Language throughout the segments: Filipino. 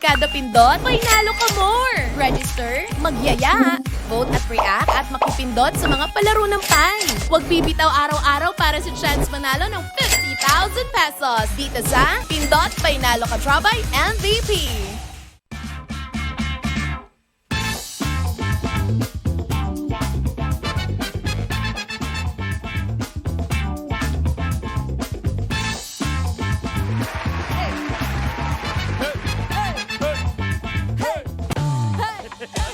Kada pindot, may nalo ka more! Register, magyaya, vote at react at makipindot sa mga palaro ng Pi. Huwag bibitaw araw-araw para sa chance manalo ng 50,000 pesos dito sa Pindot Painalo Ka Trabay MVP.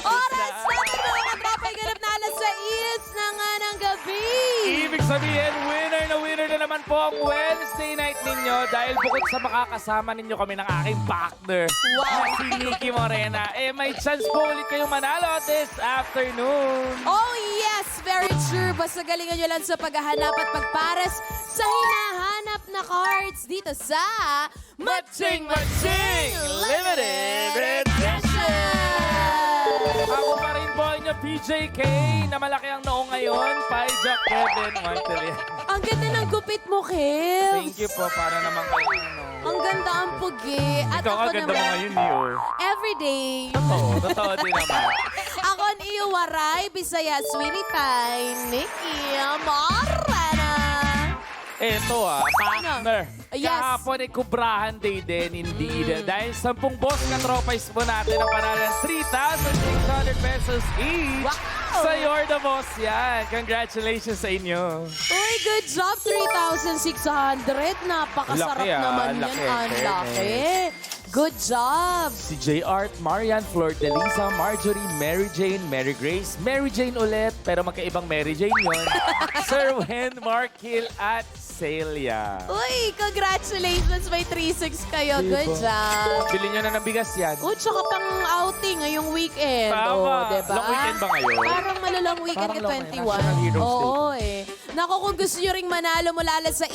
Oras natin mga katrapay, ganap na alas 6 na nga ng gabi. Ibig sabihin, winner na naman po ang Wednesday night ninyo dahil bukod sa makakasama ninyo kami ng aking partner, Wow. si Nikki Morena, may chance po ulit kayong manalo this afternoon. Oh yes, very true. Basta galingan nyo lang sa paghahanap at pagpares sa hinahanap na cards dito sa Matching Limited Edition! Ako pa rin po ang inyong PJK na malaki ang noo ngayon, Pai Jack Kevin Montelia. Ang ganda ng gupit mo, Kev. Thank you po, para naman kayo ano. Ang ganda ang pugi. At Ikaw ako ang ganda mo naman, ngayon, Neo. everyday. Totoo din naman. Ako ang iyo waray, Bisaya, Sweetie Pie, Nikki Morena. Eto partner. Yes. Kahapon ay Kubrahan Day din, indeed. Dahil 10 boss katropais po natin ang panalan 3,600 pesos each. Wow! Sa You're the Boss yan. Congratulations sa inyo. Uy, good job, 3,600. Napakasarap Laki, naman laki. yan. Ang laki. Good job. Si J. Art, Marian, Flor Delisa, Marjorie, Mary Jane, Mary Grace, Mary Jane ulit, pero magkaibang Mary Jane yun. Sir Wen, Mark Hill, at Celia. Uy, congratulations. May 3-6 kayo. Good Diba? job. Bili nyo na ng bigas yan. Oh, tsaka pang outing ngayong weekend. Tama. Oh, diba? Long weekend ba ngayon? Parang malalang weekend Parang ka long, 21. National Heroes Day. Oo eh. Naku, kung gusto nyo ring manalo mula alas 6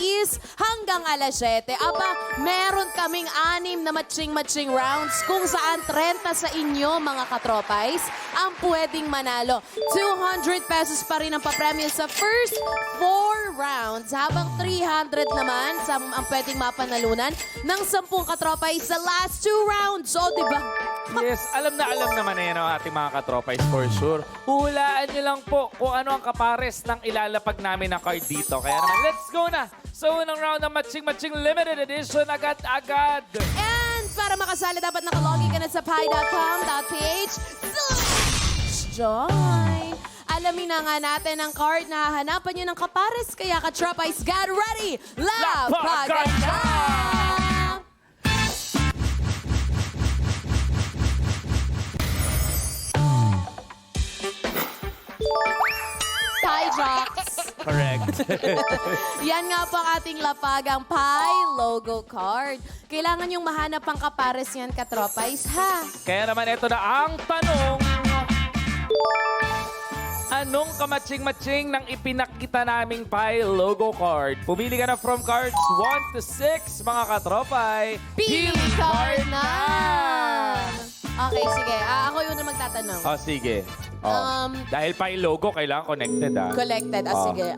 hanggang alas 7, aba, meron kaming 6 na matching rounds kung saan 30 sa inyo, mga katropais, ang pwedeng manalo. 200 pesos pa rin ang papremyo sa first 4 rounds, habang 300 naman ang pwedeng mapanalunan ng 10 katropais sa last 2 rounds. So, diba? Yes, alam naman na yan ang ating mga katropais for sure. Hulaan nyo lang po kung ano ang kapares ng ilalapag namin na card dito. Kaya naman, let's go na! So, unang round ng Matching Limited Edition, agad-agad! And para makasali, dapat nakalogin ka na sa pi.com.ph. Join! Alamin na nga natin ang card na hahanapan nyo ng kapares. Kaya ka-tropais, get ready! Lapaganda! Pie Jocks! Correct. Yan nga po ang ating lapagang Pi logo card. Kailangan yung mahanap ang kapares yan, katropais, ha? Kaya naman, ito na ang tanong. Anong kamatching-matching ng ipinakita naming Pi logo card? Pumili ka na from cards 1 to 6, mga katropay. Pili card na! Okay, sige. Ako yung na magtatanong. Oh, sige. Oh. Dahil Pi logo, kailangan connected, Collected. Oh. Sige.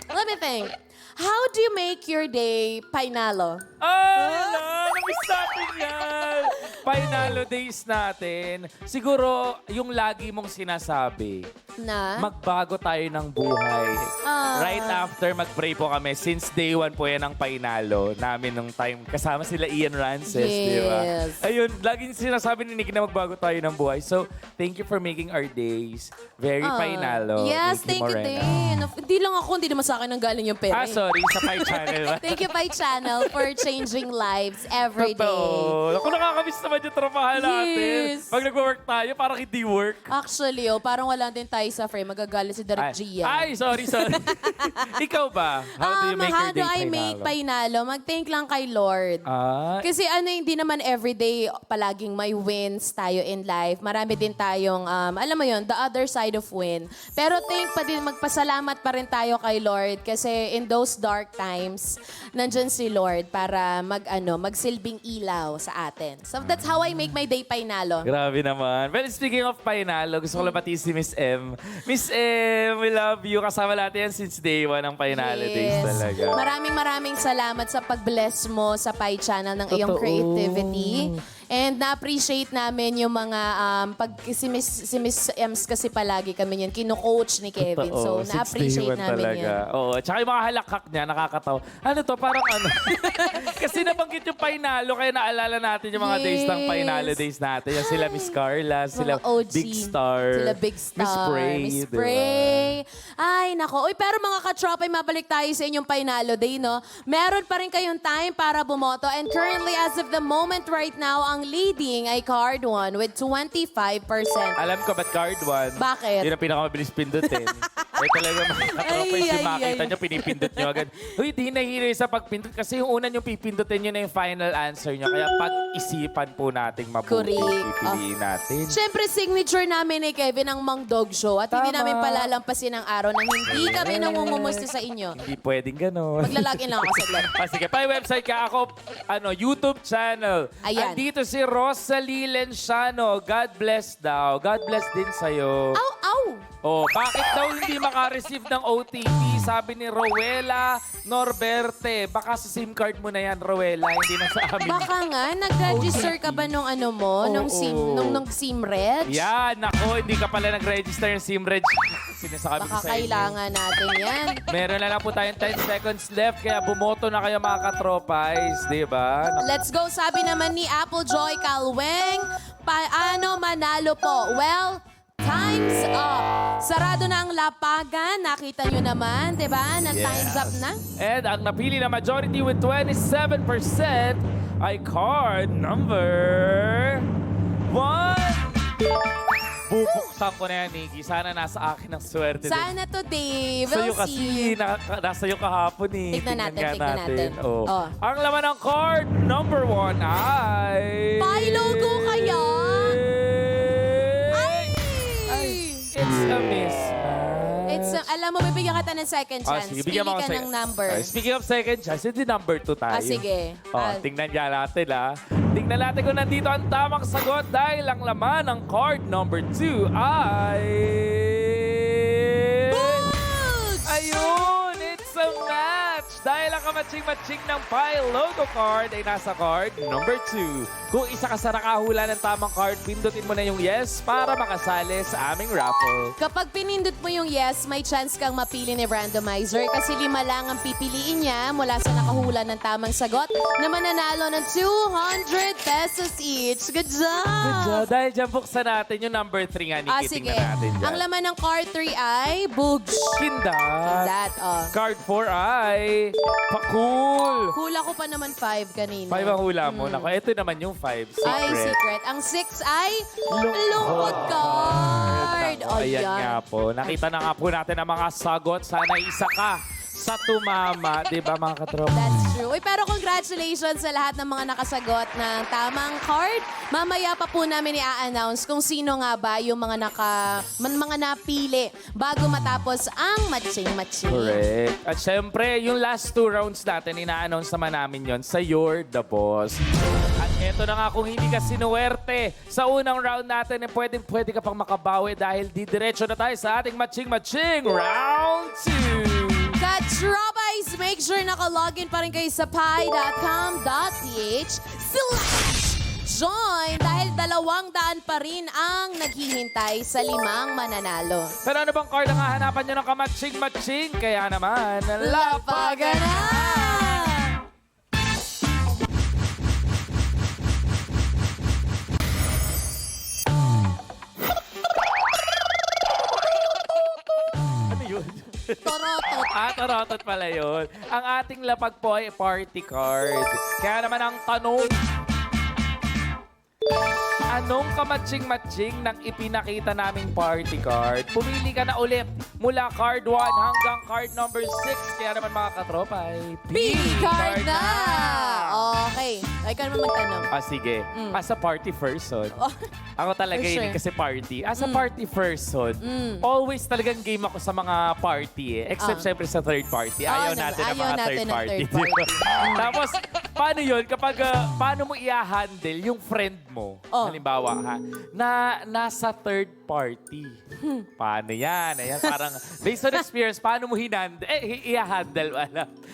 Let me think. How do you make your day painalo? Namiss natin yan! Painalo days natin. Siguro, yung lagi mong sinasabi, Na? magbago tayo ng buhay. Right after, mag-pray po kami. Since day one po yan ang painalo namin nung time. Kasama sila Ian Rances, di ba? Yes. Ayun, laging sinasabi ni Nicky na magbago tayo ng buhay. So, thank you for making our days very painalo. Yes, Nikki thank you Morena. din. Hindi lang ako, hindi naman sa akin ang galing yung pera. Sorry, sa Pi Channel. Thank you, Pi Channel, for changing lives every day. Totoo. Ako nakakamiss naman yung trabahan natin. Yes. Pag nag-work tayo, parang hindi work. Actually, parang wala din tayo sa frame. Magagalit si Direk Gia. Sorry. Ikaw ba? How do you make your day How do I make painalo? Mag-thank lang kay Lord. Kasi hindi naman everyday palaging may wins tayo in life. Marami din tayong, alam mo yun, the other side of win. Pero magpasalamat pa rin tayo kay Lord kasi in those dark times, nandyan si Lord para magsilbing ilaw sa atin. So that's how I make my day painalo. Grabe naman. Well, speaking of painalo, gusto ko lang pati si Miss M. Miss M, we love you. Kasama natin yan since day one ng painalo days talaga. Maraming salamat sa pag-bless mo sa Pi Channel ng iyong Totoo. creativity. And na-appreciate namin yung mga, pag si Miss Ems kasi palagi kami yan, kino-coach ni Kevin. So, Totoo, na-appreciate 61 namin talaga. yan. Oo, tsaka yung mga halakhak niya, nakakatawa. Ano to, parang ano. Kasi nabanggit yung Painalo, kaya naalala natin yung mga days ng Yes. Painalo days natin. Yan sila Miss Carla, sila Mga OG. Big Star. Sila Big Star. Miss Spray. Miss diba? Spray. Ay, nako. Uy, pero mga katropay, mabalik tayo sa inyong Painalo Day, no? Meron pa rin kayong time para bumoto. And currently, as of the moment right now, ang leading ay Card 1 with 25%. Alam ko ba't card 1? Bakit? Yun ang pinakamabilis pindutin. Eh talaga mga katropay, Ay, yung ay, makita ay. nyo, pinipindot nyo agad. Uy, di nahihiri sa pagpindot kasi yung una nyo pipindutin nyo na yung final answer nyo. Kaya pag-isipan po nating mabuti, Correct. pipiliin natin. Siyempre, signature namin ni Kevin ang Mang Dog Show. At hindi Tama. namin palalampasin ang araw nang hindi kami nangungumusta sa inyo. Hindi pwedeng ganon. Maglalagin lang ako saglit. Sige, pa-website ka ako, YouTube channel. Ayan. Andito si Rosalie Lenciano. God bless daw. God bless din sa'yo. Ow, ow! Oh, bakit daw hindi maka-receive ng OTP? Sabi ni Rowela Norberte. Baka sa SIM card mo na yan, Rowela. Hindi na sa amin. Baka nga, nag-register ka ba nung ano mo? Nung SIM Reg? Yan, nako, hindi ka pala nag-register ng SIM Reg. Sinasabi ko Baka sa inyo. kailangan natin yan. Meron na lang po tayong 10 seconds left, kaya bumoto na kayo mga katropais, di ba? Let's go, sabi naman ni Applejoy Calweng. Paano manalo po? Well, time's up. Sarado na ang lapagan. Nakita nyo naman, di ba? Na time's up na. And ang napili na majority with 27% ay card number 1. Bubuksan ko na yan, Nikki. Sana nasa akin ang swerte. din. Sana today, Sa'yo we'll kasi, see. nasa iyo kahapon eh. Tignan natin, nga tignan natin. Oh. Oh. Ang laman ng card number 1 ay... Pi logo kaya? Ay! It's a mismatch. Alam mo, bibigyan kita ng second chance. Sige, Pili bigyan mo ako ka sec- ng number. Speaking of second chance, hindi number 2 tayo. Sige. Tingnan niya natin, Tingnan natin kung nandito ang tamang sagot dahil ang laman ng card number 2 ay... Boots! Ayun! It's a match! Dahil ang kamatsing-matching ng Pi logo card ay nasa card number 2. Kung isa ka sa nakahula ng tamang card, pindutin mo na yung yes para makasali sa aming raffle. Kapag pinindot mo yung yes, may chance kang mapili ni randomizer kasi 5 lang ang pipiliin niya mula sa nakahula ng tamang sagot na mananalo ng 200 pesos each. Good job! Good job. Dahil dyan, buksan natin yung number 3 nga, Nikki. Sige. Tingnan natin dyan. Ang laman ng card 3 ay Boogs. Kindat. That, Card 4 ay Pakul. Hula ko pa naman 5 kanina. 5 ang hula mo. Naku, ito naman yung 5. Secret. Ay, secret. Ang 6 ay Lungkot lungkot card. Naku, ayan nga po. Nakita na nga po natin ang mga sagot. Sana isa ka sa tumama. Di ba, mga katropa? That's true. Uy, pero congratulations sa lahat ng mga nakasagot ng tamang card. Mamaya pa po namin i-announce kung sino nga ba yung mga mga napili bago matapos ang matching-matching. Correct. At syempre, yung last 2 rounds natin, ina-announce naman namin yon sa You're the Boss. At eto na nga, kung hindi ka sinuwerte sa unang round natin, pwede ka pang makabawi dahil didiretso na tayo sa ating matching-matching round 2. Ka-Tropais, make sure naka-login pa rin kayo sa pi.com.ph/join dahil 200 pa rin ang naghihintay sa 5 mananalo. Pero ano bang card ang hahanapan nyo ng kamatching-matching? Kaya naman, Lapagan na! Ano yun? Torotot. Torotot pala yun. Ang ating lapag po ay party card. Kaya naman ang tanong, anong kamatching-matching ng ipinakita naming party card? Pumili ka na ulit mula card 1 hanggang card number 6. Kaya naman mga katropa ay Pili card na! Okay. Ay, ka naman magtanong. Sige. As a party person, ako talaga For yun sure. kasi party. As a party person, always talagang game ako sa mga party eh. Except syempre sa third party. Ayaw natin ng mga natin third ng party. third party. Tapos, paano yun kapag paano mo i-handle yung friend mo? Oh. Halimbawa ha, na nasa third party. Paano yan? Ayan, parang based on experience, paano mo i-handle?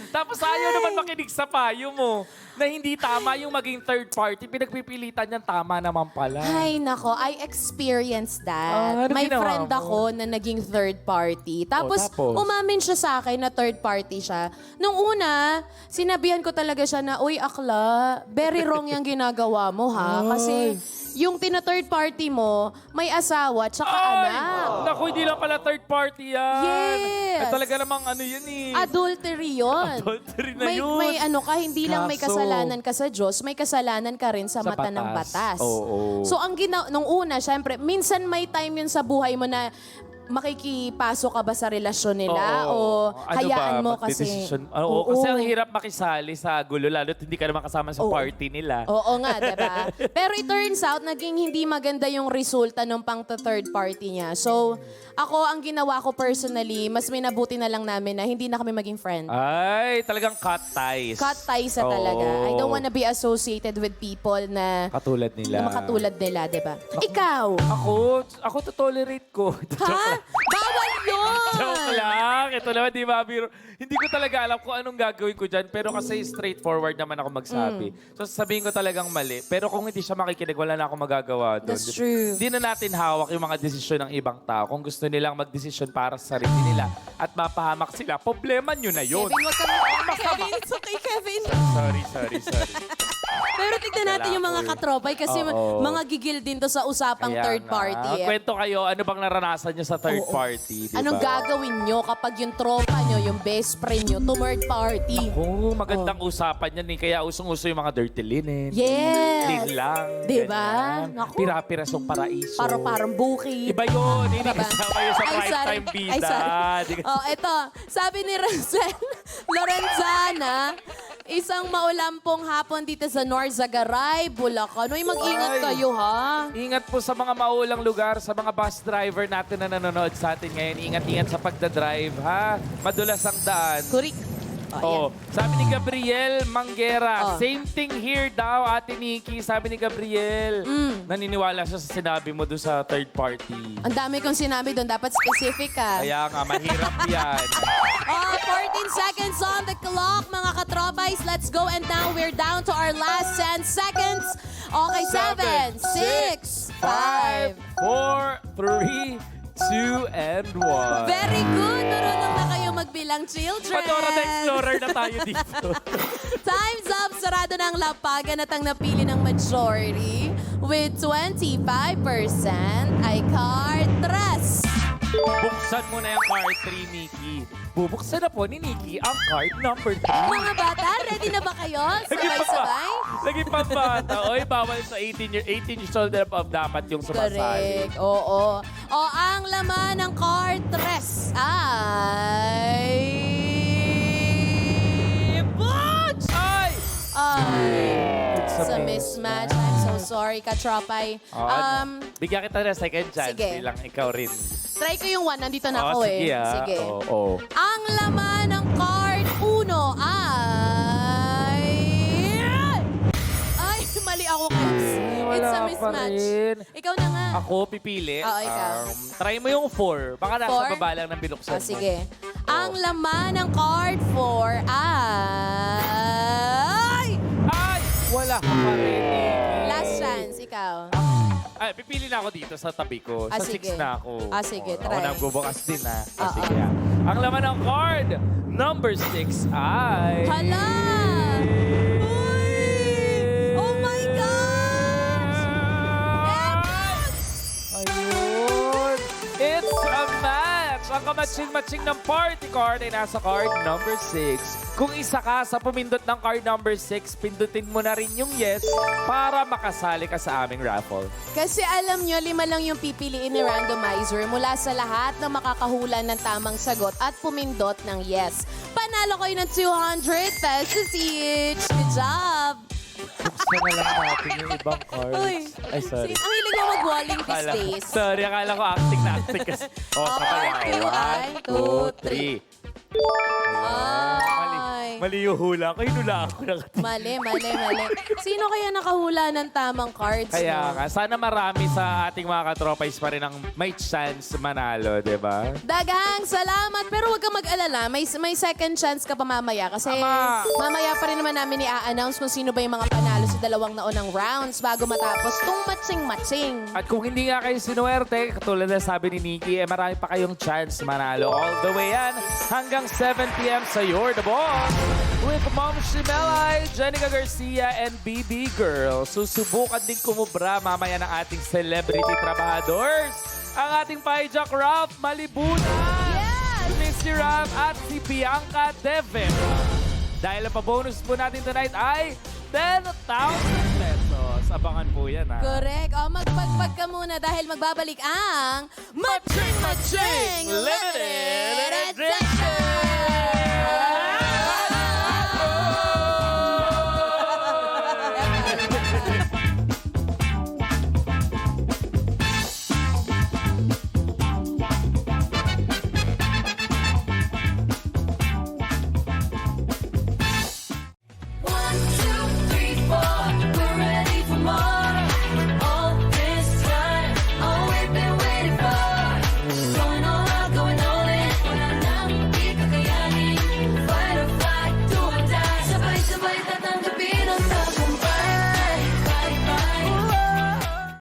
Tapos ayaw naman makinig sa payo mo na hindi tama yung maging third party. Pinagpipilitan niyan, tama naman pala. Ay, nako, I experienced that. Ano May ginawa friend mo? ako na naging third party. Tapos, tapos? umamin siya sa akin na third party siya. Nung una, sinabihan ko talaga siya na, uy, akla, very wrong yung ginagawa mo, ha? Kasi yung tina-third party mo, may asawa tsaka anak. Naku, hindi lang pala third party yan. Yes. Talaga namang ano yan eh. Adultery yun. Adultery na may, yun. May ano ka, hindi lang may Kaso, kasalanan ka sa Diyos, may kasalanan ka rin sa mata ng batas. Oo. So, nung una, syempre, minsan may time yun sa buhay mo na makikipasok ka ba sa relasyon nila o hayaan mo kasi... Oo, kasi ang hirap makisali sa gulo, lalo't hindi ka naman kasama sa party nila. Oo nga, diba? Pero it turns out, naging hindi maganda yung resulta ng pang-third party niya. So, ako, ang ginawa ko personally, mas minabuti na lang namin na hindi na kami maging friend. Ay, talagang cut ties. Cut ties na talaga. I don't wanna be associated with people na Katulad nila. na makatulad nila, diba? Ikaw! Ako to tolerate ko. Ha? Bawal yun! Joke lang. Ito naman, di ba, biro? Hindi ko talaga alam kung anong gagawin ko dyan. Pero kasi straightforward naman ako magsabi. So sabihin ko talagang mali. Pero kung hindi siya makikinig, wala na akong magagawa doon. That's true. Hindi na natin hawak yung mga desisyon ng ibang tao. Kung gusto nilang magdesisyon para sa sarili nila at mapahamak sila, problema nyo na yun. Kevin, wag kang Kevin, it's okay, Kevin. Sorry. Pero tignan natin yung mga katropay kasi Oo. mga gigil din to sa usapang Kaya third nga. party. Eh. Kwento kayo, ano bang naranasan nyo sa third party? Diba? Anong gagawin nyo kapag yung tropa nyo, yung best friend nyo, third party? Oh, magandang usapan yan eh. Kaya usong-uso yung mga dirty linen. Yes! Lin lang. Diba? ganyan. Naku. Pira-pirasong paraiso. Parang bukid. Iba yun. Hindi Diba? kasama yun sa Ay, prime sorry. time bida. Ay, sorry. Di ka- Oh, ito. Sabi ni Rosel Lorenzana, isang maulampong hapon dito sa Norzagaray, Bulacan. Uy, mag-ingat Ay. kayo, ha? Ingat po sa mga maulang lugar, sa mga bus driver natin na nanonood sa atin ngayon. Ingat-ingat sa pagdadrive, ha? Madulas ang daan. Kurik. Oh, sabi ni Gabriel Manguera, Oh. same thing here daw, Ate Nikki. Sabi ni Gabriel, naniniwala siya sa sinabi mo doon sa third party. Ang dami kong sinabi doon. Dapat specific ka. Kaya nga, mahirap yan. 14 seconds on the clock, mga katropais. Let's go. And now we're down to our last 10 seconds. Okay, 7, 6, 5. 4, 3, 2, and 1. Very good. Marunong na kayo magbilang, children. Pandora the Explorer na tayo dito. Time's up. Sarado na ang lapagan at ang napili ng majority with 25% ay card 3. Buksan mo na yung card 3, Nikki. Bubuksan na po ni Nikki ang card number 3. Mga bata, ready na ba kayo? Sabay-sabay? Naging pambata. Oy, bawal sa 18 years old and above dapat yung sumasali. Correct. Oo. O, ang laman ng card 3 ay... Butch! Ay! It's a mismatch. I'm so sorry, katropay. Bigyan kita na second chance. Sige. Bilang ikaw rin. Try ko yung 1. Nandito na ako sige, eh. ah. Sige. Oo. Ang laman ng card 1 ay... Ay, mali ako, Keps. wala It's a pa mismatch. rin. Ikaw na nga. Ako, pipili. Oo, ikaw. Try mo yung 4. Baka nasa 4? baba lang ng binuksan mo. Sige. Ang laman ng card 4 ay... Ay! Wala ka pa rin, Nikki. Last chance, ikaw. Ay, pipili na ako dito sa tabi ko. Ah, Sa 6 sige. na ako. Ah, sige, Ako try. na bubukas din, ha? Oo. Sige, ha? Ang laman ng card, number 6 ay... Hala! Uy! Oh my gosh! Ayun! It's a match! Ang kamatsing-matching ng party card ay nasa card number 6. Kung isa ka sa pumindot ng card number 6, pindutin mo na rin yung yes para makasali ka sa aming raffle. Kasi alam nyo, 5 lang yung pipiliin ni randomizer mula sa lahat na makakahula ng tamang sagot at pumindot ng yes. Panalo kayo ng 200 pesos each. Good job! Buksan na lang natin yung ibang cards. Uy, Ay, sorry. ang hilig mo mag-walling these Akala- days. Sorry, akala ko acting na acting kasi. Oh, Okay, sabay. 2, 1, 2, 3. Ay. Mali yung hula ko. Hinula ako ng Mali. Sino kaya nakahula ng tamang cards? Kaya no? nga, sana marami sa ating mga katropais pa rin ang may chance manalo, di ba? Dagang salamat, pero huwag kang mag-alala. May second chance ka pa mamaya kasi Tama. mamaya pa rin naman namin i-announce kung sino ba yung mga panalo sa dalawang naunang rounds bago matapos tong matching-matching. At kung hindi nga kayo sinuwerte, katulad na sabi ni Nikki, marami pa kayong chance manalo. All the way yan hanggang 7 p.m. sa You're the Boss with Mom Shimelay, Jenica Garcia, and BB Girl. Susubukan din kumubra mamaya ng ating celebrity trabahadors. Ang ating Paijack Ralph Malibunan, Yes! Missy Ram at si Bianca Devin. Dahil ang pa-bonus po natin tonight ay 10,000 pesos. Abangan po yan, ha? Correct. O, magpagpag ka muna dahil magbabalik ang Matching Matching Limited Edition!